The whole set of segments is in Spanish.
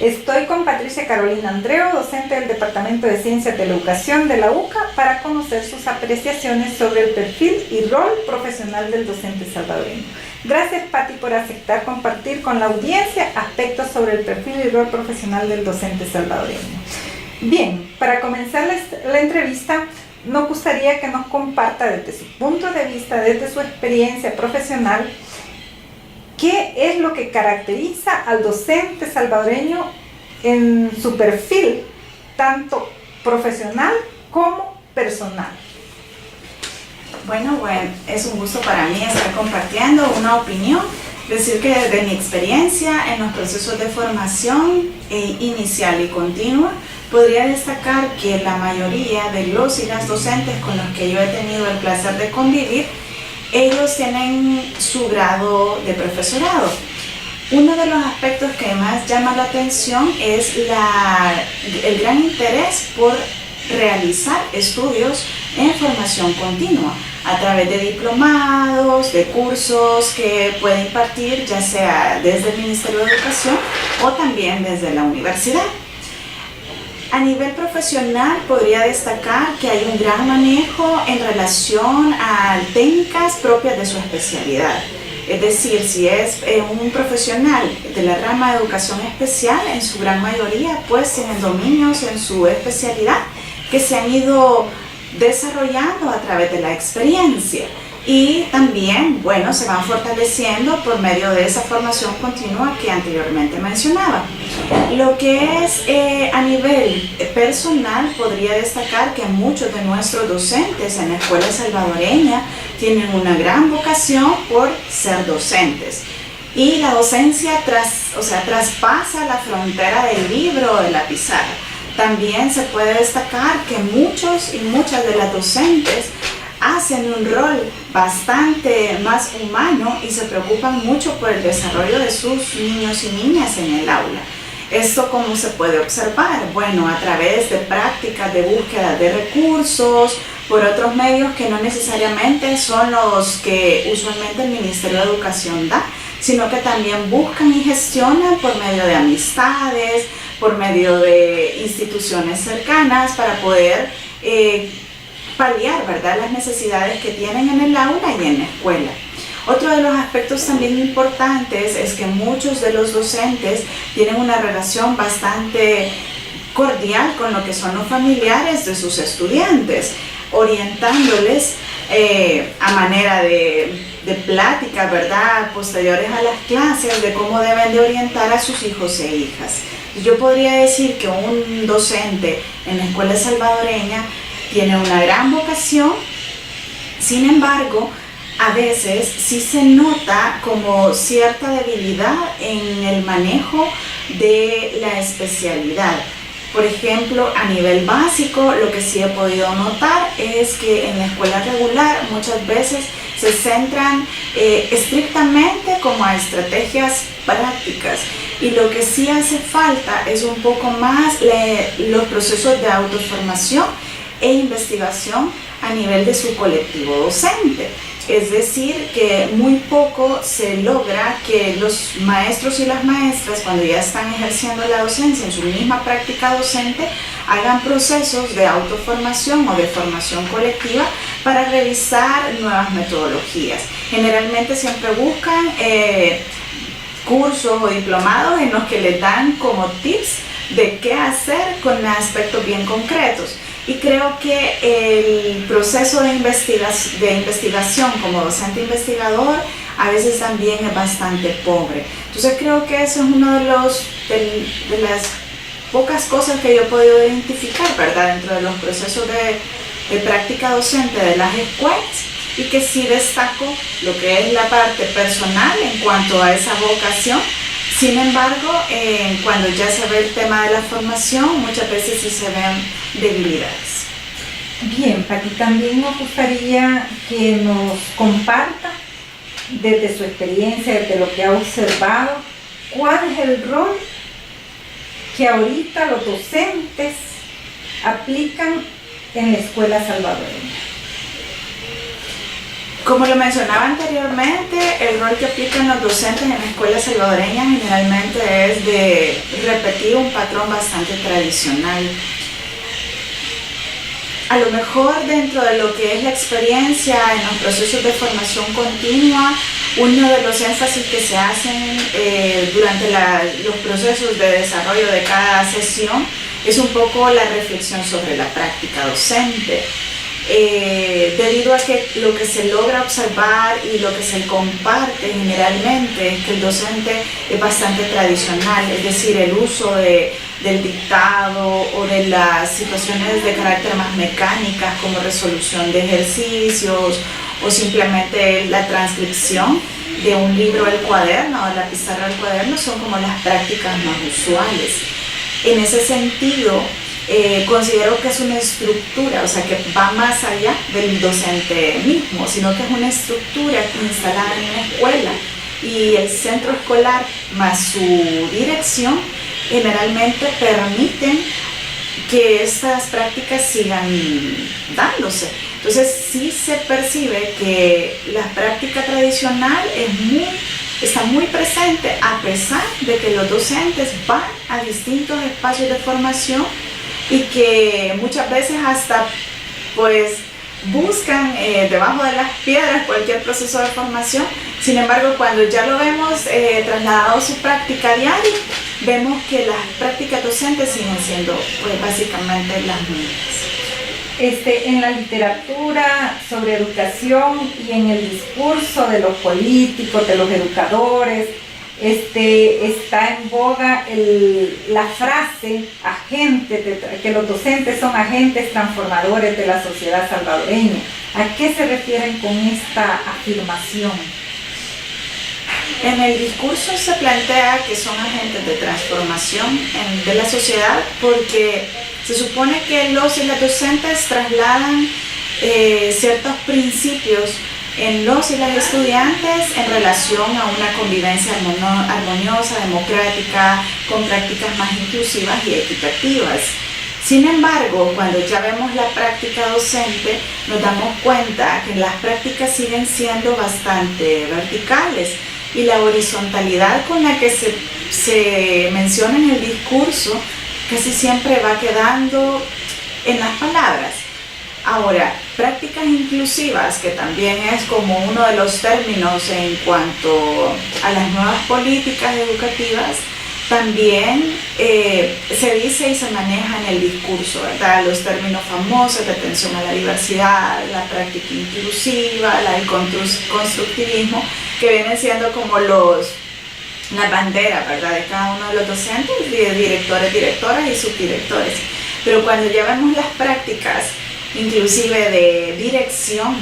Estoy con Patricia Carolina Andreu, docente del Departamento de Ciencias de la Educación de la UCA, para conocer sus apreciaciones sobre el perfil y rol profesional del docente salvadoreño. Gracias, Pati, por aceptar compartir con la audiencia aspectos sobre el perfil y rol profesional del docente salvadoreño. Bien, para comenzar la entrevista, nos gustaría que nos comparta desde su punto de vista, desde su experiencia profesional, ¿qué es lo que caracteriza al docente salvadoreño en su perfil, tanto profesional como personal? Bueno, es un gusto para mí estar compartiendo una opinión. Decir que desde mi experiencia en los procesos de formación inicial y continua, podría destacar que la mayoría de los y las docentes con los que yo he tenido el placer de convivir, ellos tienen su grado de profesorado. Uno de los aspectos que más llama la atención es el gran interés por realizar estudios en formación continua a través de diplomados, de cursos que puede impartir ya sea desde el Ministerio de Educación o también desde la universidad. A nivel profesional podría destacar que hay un gran manejo en relación a técnicas propias de su especialidad. Es decir, si es un profesional de la rama de educación especial, en su gran mayoría pues tienen dominios en su especialidad que se han ido desarrollando a través de la experiencia. Y también, bueno, se van fortaleciendo por medio de esa formación continua que anteriormente mencionaba. Lo que es a nivel personal, podría destacar que muchos de nuestros docentes en la escuela salvadoreña tienen una gran vocación por ser docentes. Y la docencia traspasa la frontera del libro o de la pizarra. También se puede destacar que muchos y muchas de las docentes hacen un rol bastante más humano y se preocupan mucho por el desarrollo de sus niños y niñas en el aula. ¿Esto cómo se puede observar? Bueno, a través de prácticas de búsqueda de recursos, por otros medios que no necesariamente son los que usualmente el Ministerio de Educación da, sino que también buscan y gestionan por medio de amistades, por medio de instituciones cercanas para poder paliar, ¿verdad?, las necesidades que tienen en el aula y en la escuela. Otro de los aspectos también importantes es que muchos de los docentes tienen una relación bastante cordial con lo que son los familiares de sus estudiantes, orientándoles a manera de plática, ¿verdad?, posteriores a las clases, de cómo deben de orientar a sus hijos e hijas. Yo podría decir que un docente en la escuela salvadoreña tiene una gran vocación, sin embargo, a veces sí se nota como cierta debilidad en el manejo de la especialidad. Por ejemplo, a nivel básico, lo que sí he podido notar es que en la escuela regular muchas veces se centran estrictamente como a estrategias prácticas, y lo que sí hace falta es un poco más los procesos de autoformación e investigación a nivel de su colectivo docente. Es decir, que muy poco se logra que los maestros y las maestras, cuando ya están ejerciendo la docencia en su misma práctica docente, hagan procesos de autoformación o de formación colectiva para revisar nuevas metodologías. Generalmente siempre buscan cursos o diplomados en los que les dan como tips de qué hacer con aspectos bien concretos. Y creo que el proceso de investigación como docente investigador a veces también es bastante pobre. Entonces creo que eso es uno de las pocas cosas que yo he podido identificar, ¿verdad?, dentro de los procesos de práctica docente de las escuelas, y que sí destaco lo que es la parte personal en cuanto a esa vocación. Sin embargo, cuando ya se ve el tema de la formación, muchas veces sí se ven debilidades. Bien, Pati, también nos gustaría que nos comparta desde su experiencia, desde lo que ha observado, cuál es el rol que ahorita los docentes aplican en la escuela salvadoreña. Como lo mencionaba anteriormente, el rol que aplican los docentes en la escuela salvadoreña generalmente es de repetir un patrón bastante tradicional. A lo mejor dentro de lo que es la experiencia en los procesos de formación continua, uno de los énfasis que se hacen durante los procesos de desarrollo de cada sesión es un poco la reflexión sobre la práctica docente. Debido a que lo que se logra observar y lo que se comparte generalmente es que el docente es bastante tradicional, es decir, el uso del dictado o de las situaciones de carácter más mecánicas como resolución de ejercicios o simplemente la transcripción de un libro al cuaderno o la pizarra al cuaderno son como las prácticas más usuales. En ese sentido, considero que es una estructura, o sea, que va más allá del docente mismo, sino que es una estructura instalada en una escuela y el centro escolar más su dirección generalmente permiten que estas prácticas sigan dándose. Entonces sí se percibe que la práctica tradicional está muy presente a pesar de que los docentes van a distintos espacios de formación y que muchas veces hasta pues buscan debajo de las piedras cualquier proceso de formación. Sin embargo, cuando ya lo vemos trasladado a su práctica diaria, vemos que las prácticas docentes siguen siendo pues básicamente las mismas. En la literatura sobre educación y en el discurso de los políticos, de los educadores, está en boga la frase que los docentes son agentes transformadores de la sociedad salvadoreña. ¿A qué se refieren con esta afirmación? En el discurso se plantea que son agentes de transformación de la sociedad porque se supone que los y las docentes trasladan ciertos principios en los y las estudiantes en relación a una convivencia armoniosa, democrática, con prácticas más inclusivas y equitativas. Sin embargo, cuando ya vemos la práctica docente, nos damos cuenta que las prácticas siguen siendo bastante verticales y la horizontalidad con la que se menciona en el discurso casi siempre va quedando en las palabras. Ahora, prácticas inclusivas, que también es como uno de los términos en cuanto a las nuevas políticas educativas, también se dice y se maneja en el discurso, ¿verdad? Los términos famosos de atención a la diversidad, la práctica inclusiva, el constructivismo, que vienen siendo como la bandera, ¿verdad?, de cada uno de los docentes, de directores, directoras y subdirectores. Pero cuando ya vemos las prácticas, inclusive de dirección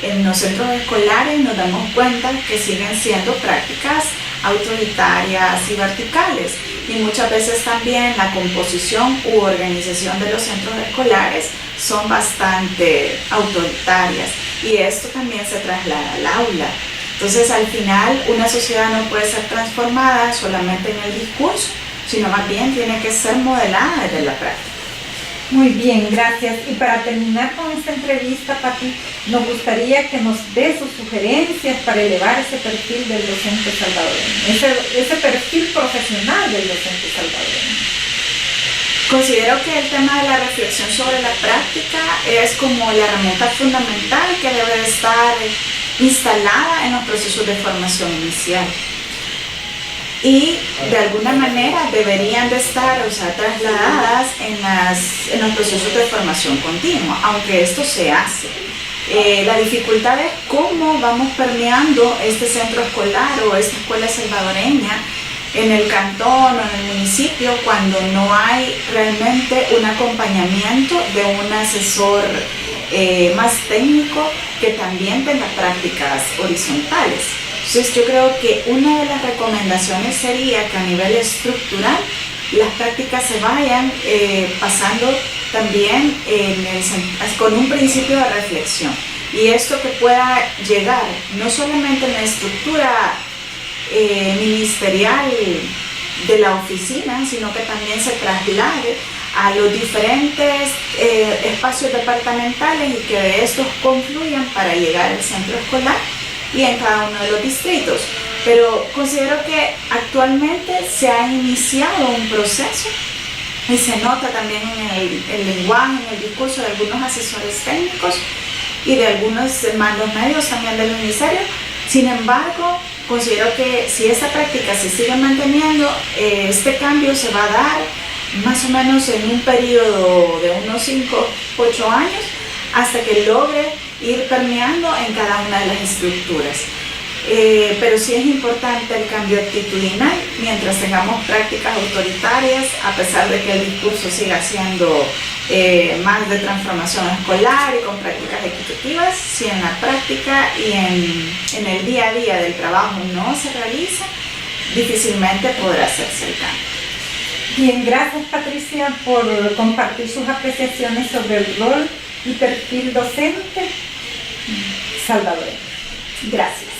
en los centros escolares, nos damos cuenta que siguen siendo prácticas autoritarias y verticales, y muchas veces también la composición u organización de los centros escolares son bastante autoritarias, y esto también se traslada al aula. Entonces, al final, una sociedad no puede ser transformada solamente en el discurso, sino más bien tiene que ser modelada desde la práctica. Muy bien, gracias. Y para terminar con esta entrevista, Pati, nos gustaría que nos dé sus sugerencias para elevar ese perfil del docente salvadoreño, ese perfil profesional del docente salvadoreño. Considero que el tema de la reflexión sobre la práctica es como la herramienta fundamental que debe estar instalada en los procesos de formación inicial. Y de alguna manera deberían de estar, trasladadas en los procesos de formación continua, aunque esto se hace. La dificultad es cómo vamos permeando este centro escolar o esta escuela salvadoreña en el cantón o en el municipio cuando no hay realmente un acompañamiento de un asesor más técnico que también tenga prácticas horizontales. Entonces yo creo que una de las recomendaciones sería que a nivel estructural las prácticas se vayan pasando también con un principio de reflexión, y esto que pueda llegar no solamente en la estructura ministerial de la oficina, sino que también se traslade a los diferentes espacios departamentales y que de estos confluyan para llegar al centro escolar y en cada uno de los distritos. Pero considero que actualmente se ha iniciado un proceso y se nota también en el lenguaje, en el discurso de algunos asesores técnicos y de algunos mandos medios también del ministerio. Sin embargo, considero que si esta práctica se sigue manteniendo, este cambio se va a dar más o menos en un periodo de unos 5 u 8 años hasta que logre ir permeando en cada una de las estructuras. Pero sí es importante el cambio actitudinal mientras tengamos prácticas autoritarias, a pesar de que el discurso siga siendo más de transformación escolar y con prácticas equitativas. Si en la práctica y en el día a día del trabajo no se realiza, difícilmente podrá hacerse el cambio. Bien, gracias Patricia por compartir sus apreciaciones sobre el rol y perfil docente salvadoreño. Gracias.